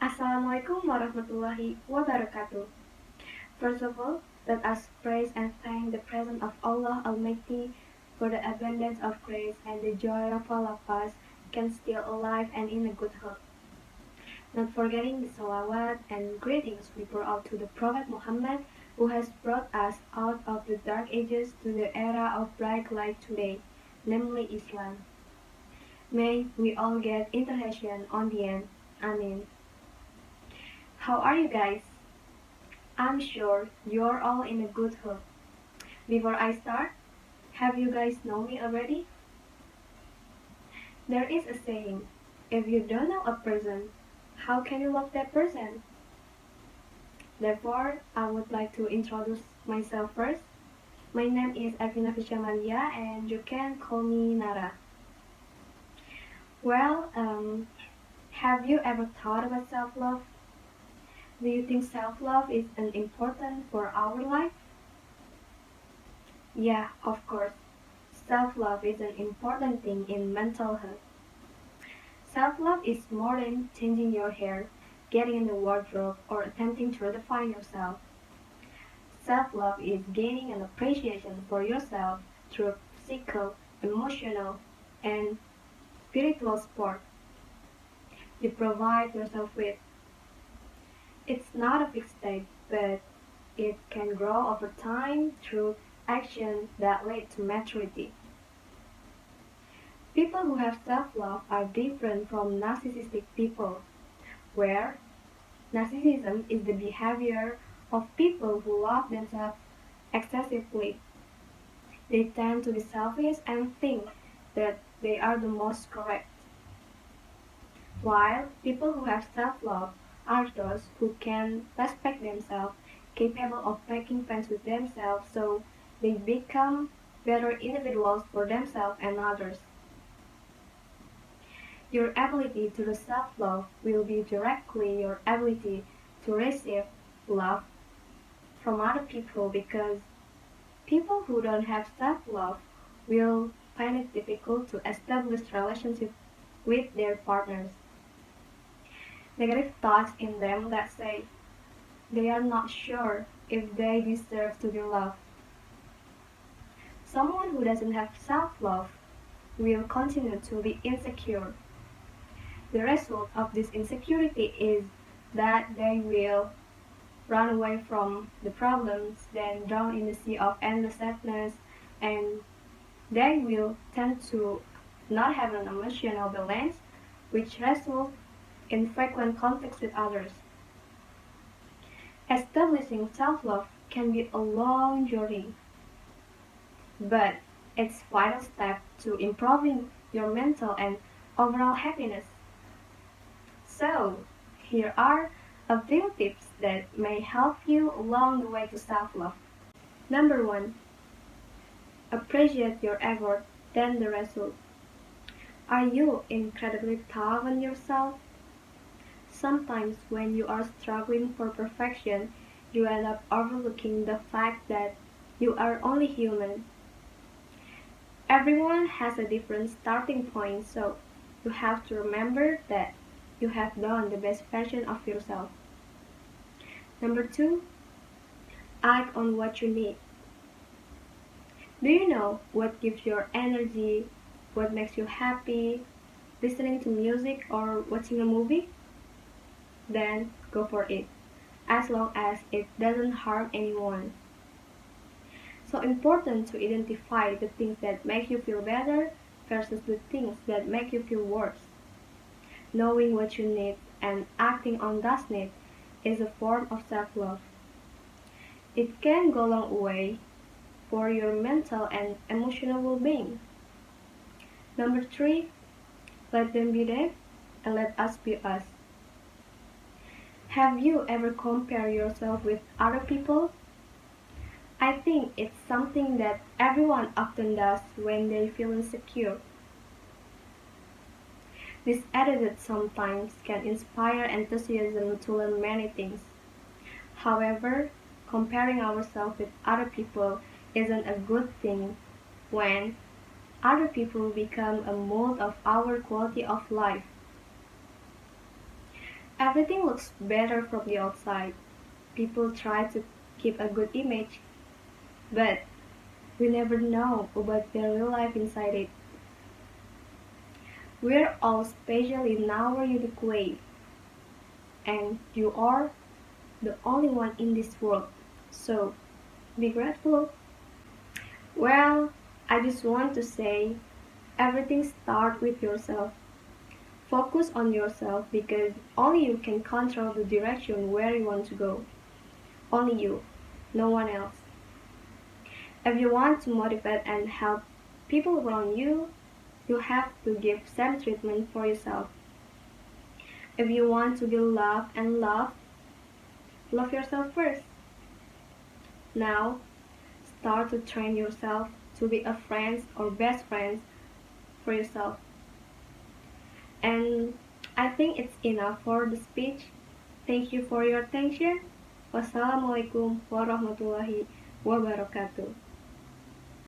Assalamualaikum warahmatullahi wabarakatuh. First of all, let us praise and thank the presence of Allah Almighty for the abundance of grace and the joy of all of us can still alive and in a good health. Not forgetting the salawat and greetings we pour out to the Prophet Muhammad who has brought us out of the dark ages to the era of bright light today, namely Islam. May we all get intercession on the end. Amin. How are you guys? I'm sure you're all in a good mood. Before I start, have you guys known me already? There is a saying, if you don't know a person, how can you love that person? Therefore, I would like to introduce myself first. My name is Ervina Amalia and you can call me Nara. Well, have you ever thought about self-love? Do you think self-love is an important for our life? Yeah, of course. Self-love is an important thing in mental health. Self-love is more than changing your hair, getting in the wardrobe, or attempting to redefine yourself. Self-love is gaining an appreciation for yourself through physical, emotional, and spiritual support you provide yourself with. It's not a fixed state, but it can grow over time through actions that lead to maturity. People who have self-love are different from narcissistic people, where narcissism is the behavior of people who love themselves excessively. They tend to be selfish and think that they are the most correct. While people who have self-love are those who can respect themselves, capable of making friends with themselves so they become better individuals for themselves and others. Your ability to do self-love will be directly your ability to receive love from other people because people who don't have self-love will find it difficult to establish relationships with their partners. Negative thoughts in them that say they are not sure if they deserve to be loved. Someone who doesn't have self-love will continue to be insecure. The result of this insecurity is that they will run away from the problems, then drown in the sea of endless sadness, and they will tend to not have an emotional balance, which results in frequent conflicts with others. Establishing self-love can be a long journey, but it's a vital step to improving your mental and overall happiness. So, here are a few tips that may help you along the way to self-love. Number 1. Appreciate your effort, then the result. Are you incredibly tough on yourself? Sometimes when you are struggling for perfection, you end up overlooking the fact that you are only human. Everyone has a different starting point, so you have to remember that you have done the best version of yourself. Number 2, act on what you need. Do you know what gives your energy, what makes you happy, listening to music or watching a movie? Then go for it, as long as it doesn't harm anyone. So important to identify the things that make you feel better versus the things that make you feel worse. Knowing what you need and acting on that need is a form of self-love. It can go a long way for your mental and emotional well-being. Number 3, let them be them and let us be us. Have you ever compared yourself with other people? I think it's something that everyone often does when they feel insecure. This attitude sometimes can inspire enthusiasm to learn many things. However, comparing ourselves with other people isn't a good thing when other people become a mold of our quality of life. Everything looks better from the outside. People try to keep a good image, but we never know about their real life inside it. We're all special in our unique way, and you are the only one in this world. So be grateful. Well, I just want to say everything starts with yourself. Focus on yourself because only you can control the direction where you want to go. Only you, no one else. If you want to motivate and help people around you, you have to give same treatment for yourself. If you want to be loved and loved, love yourself first. Now, start to train yourself to be a friend or best friend for yourself. And I think it's enough for the speech. Thank you for your attention. Wassalamualaikum warahmatullahi wabarakatuh.